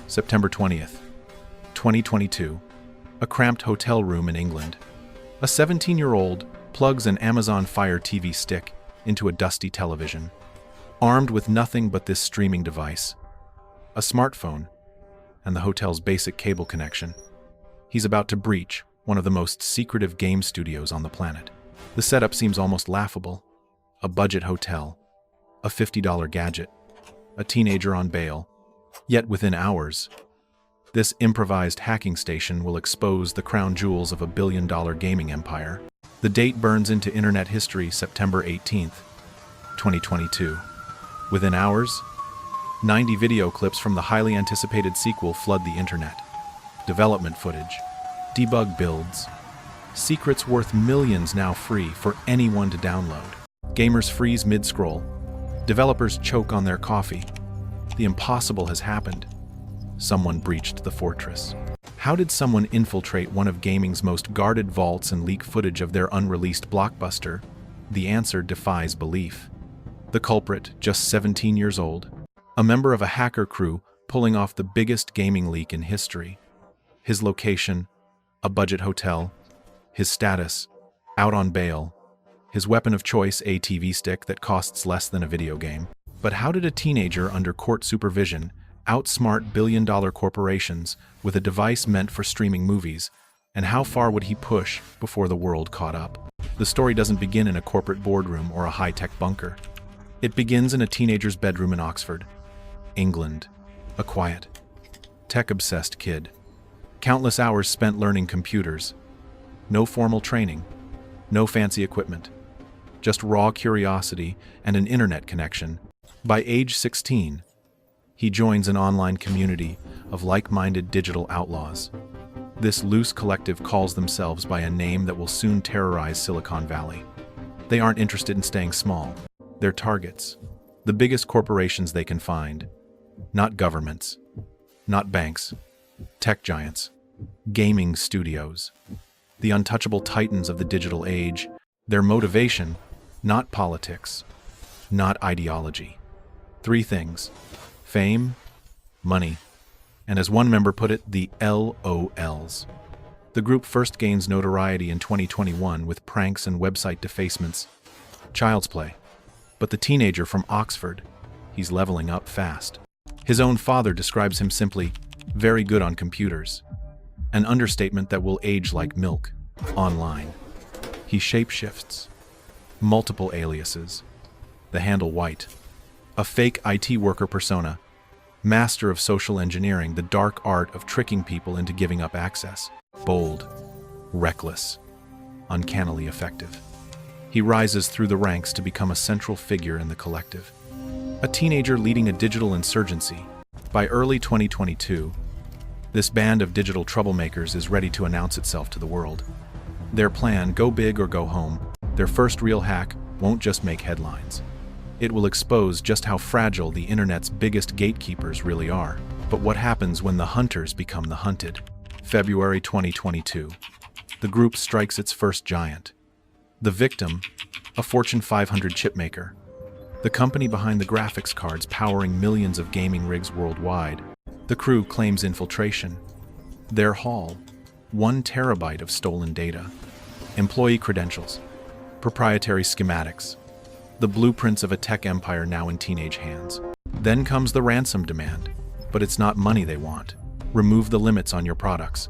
September 20th, 2022. A cramped hotel room in England. A 17-year-old plugs an Amazon Fire TV stick into a dusty television, armed with nothing but this streaming device, a smartphone, and the hotel's basic cable connection. He's about to breach one of the most secretive game studios on the planet. The setup seems almost laughable. A budget hotel, a $50 gadget, a teenager on bail. Yet within hours, this improvised hacking station will expose the crown jewels of a billion-dollar gaming empire. The date burns into internet history, September 18th, 2022. Within hours, 90 video clips from the highly anticipated sequel flood the internet. Development footage, debug builds, secrets worth millions now free for anyone to download. Gamers freeze mid-scroll. Developers choke on their coffee. The impossible has happened. Someone breached the fortress. How did someone infiltrate one of gaming's most guarded vaults and leak footage of their unreleased blockbuster? The answer defies belief. The culprit, just 17 years old, a member of a hacker crew pulling off the biggest gaming leak in history. His location, a budget hotel. His status, out on bail. His weapon of choice, a TV stick that costs less than a video game. But how did a teenager under court supervision outsmart billion-dollar corporations with a device meant for streaming movies, and how far would he push before the world caught up? The story doesn't begin in a corporate boardroom or a high-tech bunker. It begins in a teenager's bedroom in Oxford, England. A quiet, tech-obsessed kid. Countless hours spent learning computers. No formal training, no fancy equipment, just raw curiosity and an internet connection. By age 16, he joins an online community of like-minded digital outlaws. This loose collective calls themselves by a name that will soon terrorize Silicon Valley. They aren't interested in staying small. They're targets, the biggest corporations they can find. Not governments, not banks, tech giants, gaming studios. The untouchable titans of the digital age. Their motivation, not politics, not ideology. 3 things: fame, money, and as one member put it, the LOLs. The group first gains notoriety in 2021 with pranks and website defacements, child's play. But the teenager from Oxford, he's leveling up fast. His own father describes him simply, very good on computers. An understatement that will age like milk, online. He shapeshifts. Multiple aliases. The handle white. A fake IT worker persona. Master of social engineering, the dark art of tricking people into giving up access. Bold. Reckless. Uncannily effective. He rises through the ranks to become a central figure in the collective. A teenager leading a digital insurgency. By early 2022, this band of digital troublemakers is ready to announce itself to the world. Their plan, go big or go home, their first real hack won't just make headlines. It will expose just how fragile the internet's biggest gatekeepers really are. But what happens when the hunters become the hunted? February 2022. The group strikes its first giant. The victim, a Fortune 500 chipmaker. The company behind the graphics cards powering millions of gaming rigs worldwide. The crew claims infiltration. Their haul, 1 terabyte of stolen data. Employee credentials, proprietary schematics, the blueprints of a tech empire now in teenage hands. Then comes the ransom demand, but it's not money they want. Remove the limits on your products.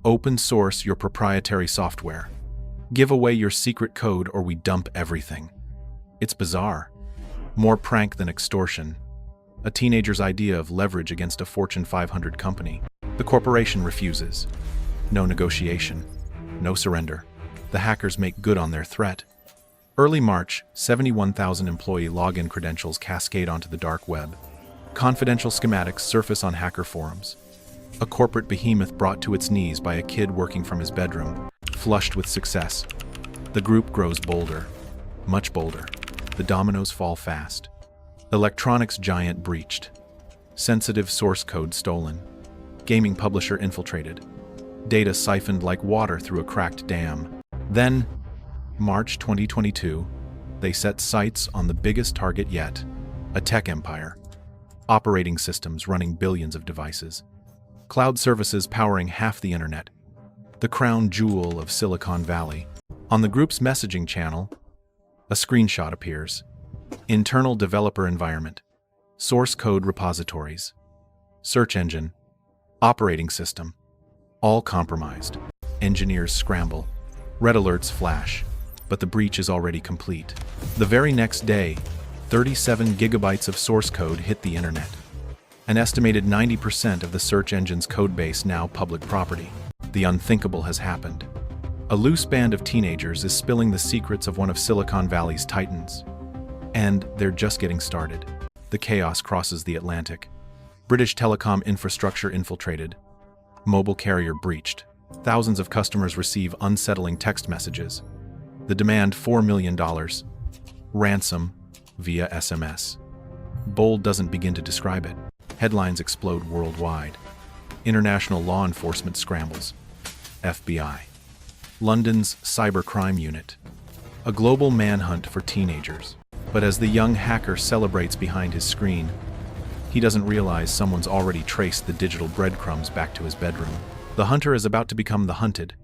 Open source your proprietary software. Give away your secret code or we dump everything. It's bizarre. More prank than extortion. A teenager's idea of leverage against a Fortune 500 company. The corporation refuses. No negotiation. No surrender. The hackers make good on their threat. Early March, 71,000 employee login credentials cascade onto the dark web. Confidential schematics surface on hacker forums. A corporate behemoth brought to its knees by a kid working from his bedroom, flushed with success. The group grows bolder. Much bolder. The dominoes fall fast. Electronics giant breached. Sensitive source code stolen. Gaming publisher infiltrated. Data siphoned like water through a cracked dam. Then, March 2022, they set sights on the biggest target yet, a tech empire. Operating systems running billions of devices. Cloud services powering half the internet. The crown jewel of Silicon Valley. On the group's messaging channel, a screenshot appears. Internal developer environment. Source code repositories. Search engine. Operating system. All compromised. Engineers scramble. Red alerts flash. But the breach is already complete. The very next day, 37 gigabytes of source code hit the internet. An estimated 90% of the search engine's codebase now public property. The unthinkable has happened. A loose band of teenagers is spilling the secrets of one of Silicon Valley's titans. And they're just getting started. The chaos crosses the Atlantic. British telecom infrastructure infiltrated. Mobile carrier breached. Thousands of customers receive unsettling text messages. The demand $4 million. Ransom via SMS. Bold doesn't begin to describe it. Headlines explode worldwide. International law enforcement scrambles. FBI. London's cybercrime unit. A global manhunt for teenagers. But as the young hacker celebrates behind his screen, he doesn't realize someone's already traced the digital breadcrumbs back to his bedroom. The hunter is about to become the hunted,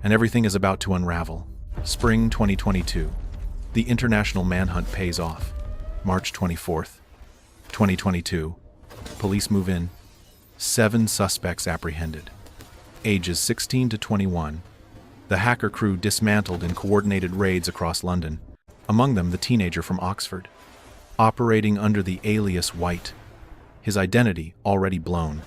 and everything is about to unravel. Spring 2022. The international manhunt pays off. March 24th, 2022. Police move in. 7 suspects apprehended. Ages 16 to 21. The hacker crew dismantled in coordinated raids across London. Among them, the teenager from Oxford. Operating under the alias White. His identity already blown.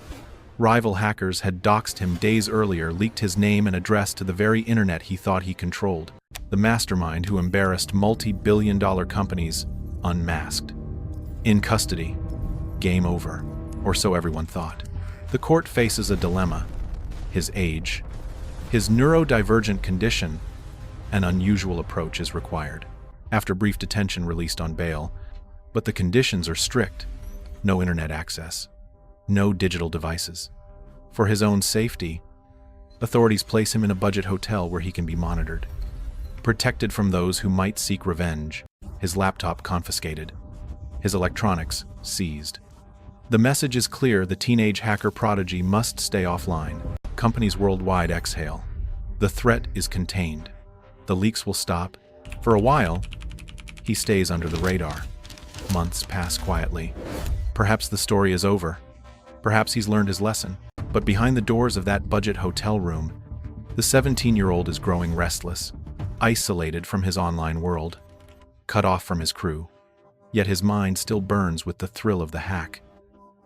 Rival hackers had doxed him days earlier, leaked his name and address to the very internet he thought he controlled. The mastermind who embarrassed multi-billion-dollar companies unmasked. In custody. Game over. Or so everyone thought. The court faces a dilemma. His age. His neurodivergent condition. An unusual approach is required. After brief detention, released on bail. But the conditions are strict. No internet access. No digital devices. For his own safety, authorities place him in a budget hotel where he can be monitored. Protected from those who might seek revenge. His laptop confiscated. His electronics seized. The message is clear: the teenage hacker prodigy must stay offline. Companies worldwide exhale. The threat is contained. The leaks will stop. For a while, he stays under the radar. Months pass quietly. Perhaps the story is over. Perhaps he's learned his lesson. But behind the doors of that budget hotel room, the 17-year-old is growing restless, isolated from his online world, cut off from his crew. Yet his mind still burns with the thrill of the hack.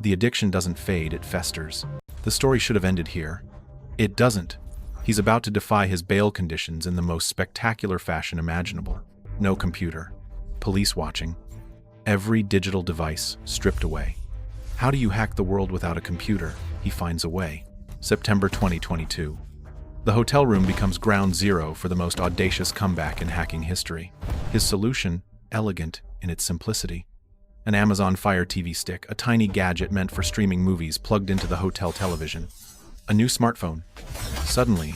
The addiction doesn't fade, it festers. The story should have ended here. It doesn't. He's about to defy his bail conditions in the most spectacular fashion imaginable. No computer. Police watching. Every digital device stripped away. How do you hack the world without a computer? He finds a way. September 2022. The hotel room becomes ground zero for the most audacious comeback in hacking history. His solution, elegant in its simplicity. An Amazon Fire TV stick, a tiny gadget meant for streaming movies plugged into the hotel television. A new smartphone. Suddenly,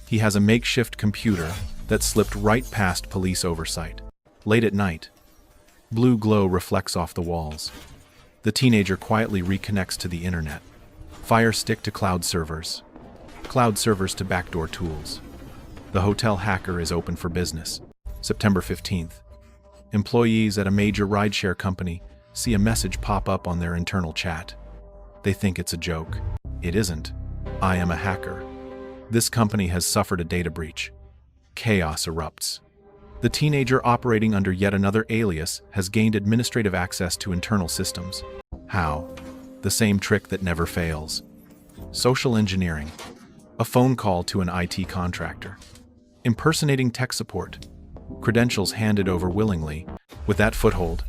he has a makeshift computer that slipped right past police oversight. Late at night, blue glow reflects off the walls. The teenager quietly reconnects to the internet. Fire stick to cloud servers. Cloud servers to backdoor tools. The hotel hacker is open for business. September 15th. Employees at a major rideshare company see a message pop up on their internal chat. They think it's a joke. It isn't. I am a hacker. This company has suffered a data breach. Chaos erupts. The teenager operating under yet another alias has gained administrative access to internal systems. How? The same trick that never fails. Social engineering. A phone call to an IT contractor. Impersonating tech support. Credentials handed over willingly. With that foothold,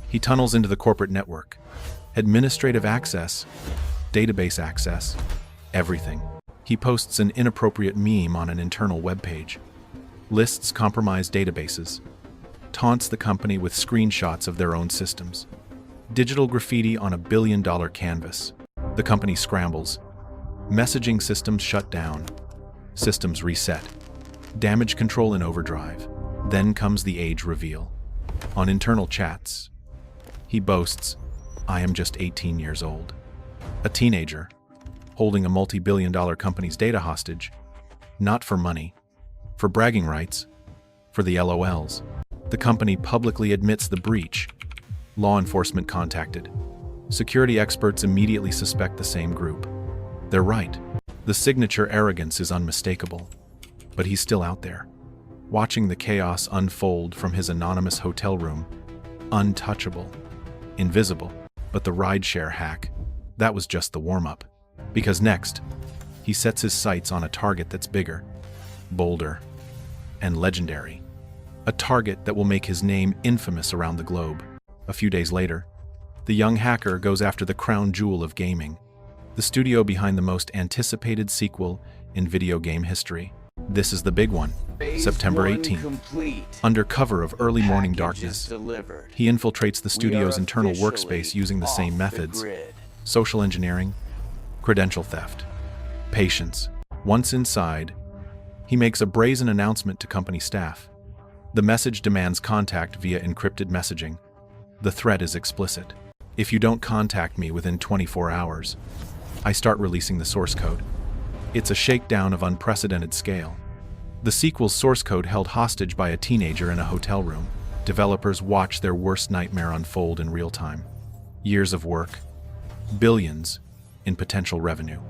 he tunnels into the corporate network. Administrative access. Database access. Everything. He posts an inappropriate meme on an internal web page. Lists compromised databases. Taunts the company with screenshots of their own systems. Digital graffiti on a billion-dollar canvas. The company scrambles. Messaging systems shut down. Systems reset. Damage control in overdrive. Then comes the age reveal. On internal chats, he boasts, I am just 18 years old. A teenager. holding a multi-billion-dollar company's data hostage, not for money, for bragging rights, for the LOLs. The company publicly admits the breach. Law enforcement contacted. Security experts immediately suspect the same group. They're right. The signature arrogance is unmistakable. But he's still out there, watching the chaos unfold from his anonymous hotel room. Untouchable. Invisible. But the rideshare hack, that was just the warm-up. Because next, he sets his sights on a target that's bigger, bolder, and legendary. A target that will make his name infamous around the globe. A few days later, the young hacker goes after the crown jewel of gaming, the studio behind the most anticipated sequel in video game history. This is the big one. September 18th. Complete. Under cover of early morning darkness, Delivered. he infiltrates the studio's internal officially workspace using the same off methods: the grid. social engineering, credential theft, patience. Once inside, he makes a brazen announcement to company staff. The message demands contact via encrypted messaging. The threat is explicit. If you don't contact me within 24 hours, I start releasing the source code. It's a shakedown of unprecedented scale. The sequel's source code held hostage by a teenager in a hotel room. Developers watch their worst nightmare unfold in real time. Years of work, billions in potential revenue,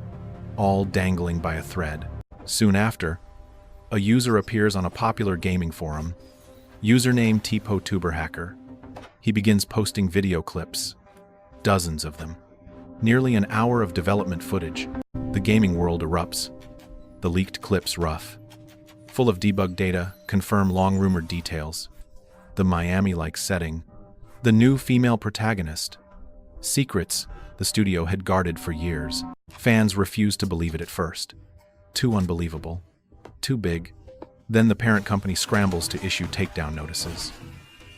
all dangling by a thread. Soon after, a user appears on a popular gaming forum, username teapotuberhacker. He begins posting video clips, dozens of them. Nearly an hour of development footage. The gaming world erupts. The leaked clips rough, full of debug data, confirm long-rumored details. The Miami-like setting, the new female protagonist. Secrets the studio had guarded for years. Fans refused to believe it at first. Too unbelievable. Too big. Then the parent company scrambles to issue takedown notices.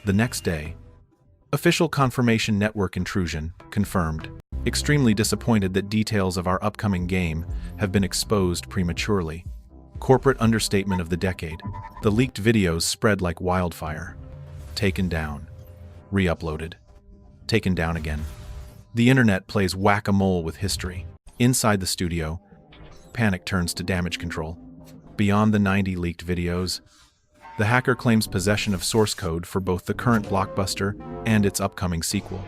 The next day, official confirmation: network intrusion confirmed. Extremely disappointed that details of our upcoming game have been exposed prematurely. Corporate understatement of the decade. The leaked videos spread like wildfire. Taken down. Re-uploaded. Taken down again. The internet plays whack-a-mole with history. Inside the studio, panic turns to damage control. Beyond the 90 leaked videos, the hacker claims possession of source code for both the current blockbuster and its upcoming sequel,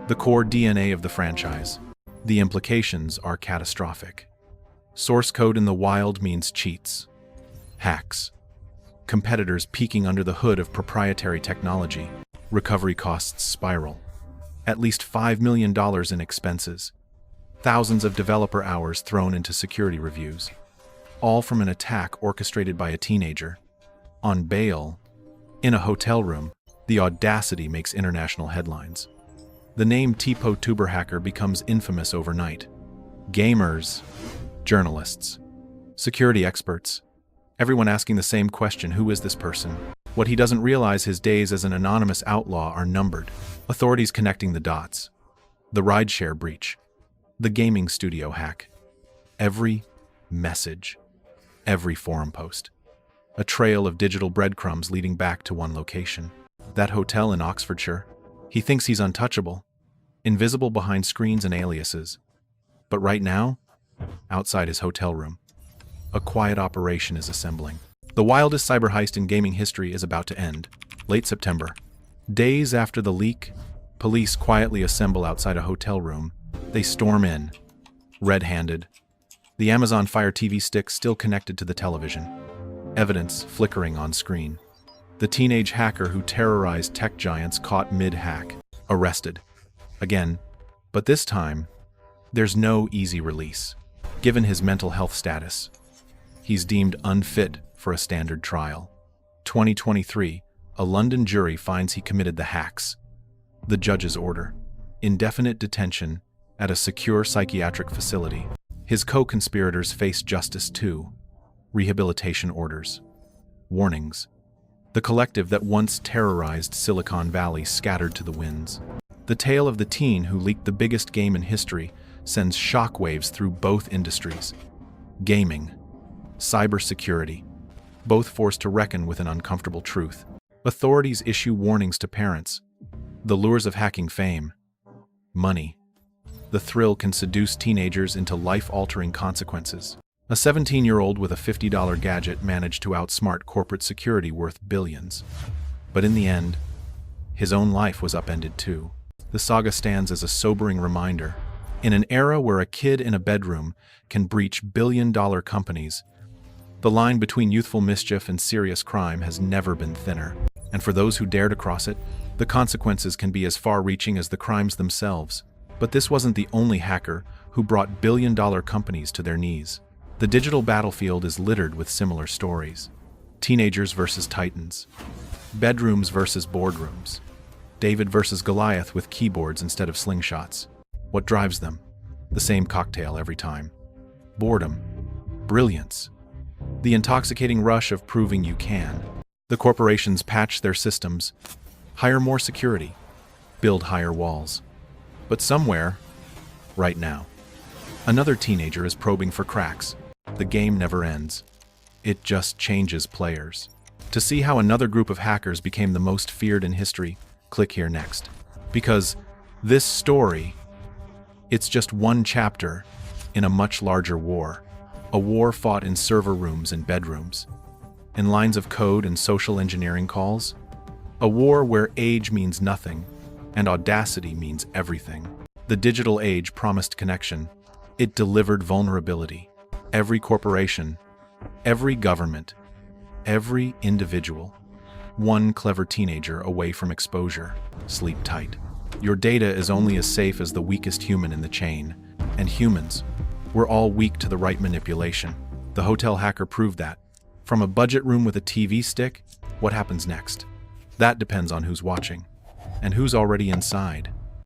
the core DNA of the franchise. The implications are catastrophic. Source code in the wild means cheats, hacks, competitors peeking under the hood of proprietary technology. Recovery costs spiral. At least $5 million in expenses. Thousands of developer hours thrown into security reviews. All from an attack orchestrated by a teenager. On bail, in a hotel room. The audacity makes international headlines. The name teapotuberhacker becomes infamous overnight. Gamers, journalists, security experts, everyone asking the same question: who is this person? What he doesn't realize, his days as an anonymous outlaw are numbered. Authorities connecting the dots. The rideshare breach. The gaming studio hack. Every message. Every forum post. A trail of digital breadcrumbs leading back to one location. That hotel in Oxfordshire. He thinks he's untouchable, invisible behind screens and aliases. But right now, outside his hotel room, a quiet operation is assembling. The wildest cyber heist in gaming history is about to end. Late September. Days after the leak, police quietly assemble outside a hotel room. They storm in, red-handed. The Amazon Fire TV stick still connected to the television. Evidence flickering on screen. The teenage hacker who terrorized tech giants caught mid-hack. Arrested. Again. But this time, there's no easy release. Given his mental health status, he's deemed unfit for a standard trial. 2023, a London jury finds he committed the hacks. The judge's order: indefinite detention at a secure psychiatric facility. His co-conspirators face justice too. Rehabilitation orders. Warnings. The collective that once terrorized Silicon Valley scattered to the winds. The tale of the teen who leaked the biggest game in history sends shockwaves through both industries. Gaming, cybersecurity, both forced to reckon with an uncomfortable truth. Authorities issue warnings to parents. The lures of hacking: fame, money, The thrill can seduce teenagers into life-altering consequences. A 17-year-old with a $50 gadget managed to outsmart corporate security worth billions. But in the end, his own life was upended too. The saga stands as a sobering reminder. In an era where a kid in a bedroom can breach billion-dollar companies, the line between youthful mischief and serious crime has never been thinner. And for those who dare to cross it, the consequences can be as far-reaching as the crimes themselves. But this wasn't the only hacker who brought billion-dollar companies to their knees. The digital battlefield is littered with similar stories. Teenagers versus titans. Bedrooms versus boardrooms. David versus Goliath with keyboards instead of slingshots. What drives them? The same cocktail every time. Boredom. Brilliance. The intoxicating rush of proving you can. The corporations patch their systems, hire more security, build higher walls. But somewhere, right now, another teenager is probing for cracks. The game never ends. It just changes players. To see how another group of hackers became the most feared in history, click here next. Because this story, it's just one chapter in a much larger war. A war fought in server rooms and bedrooms, in lines of code and social engineering calls. A war where age means nothing and audacity means everything. The digital age promised connection. It delivered vulnerability. Every corporation, every government, every individual, one clever teenager away from exposure. Sleep tight. Your data is only as safe as the weakest human in the chain. And humans, we're all weak to the right manipulation. The hotel hacker proved that. From a budget room with a TV stick, what happens next? That depends on who's watching and who's already inside.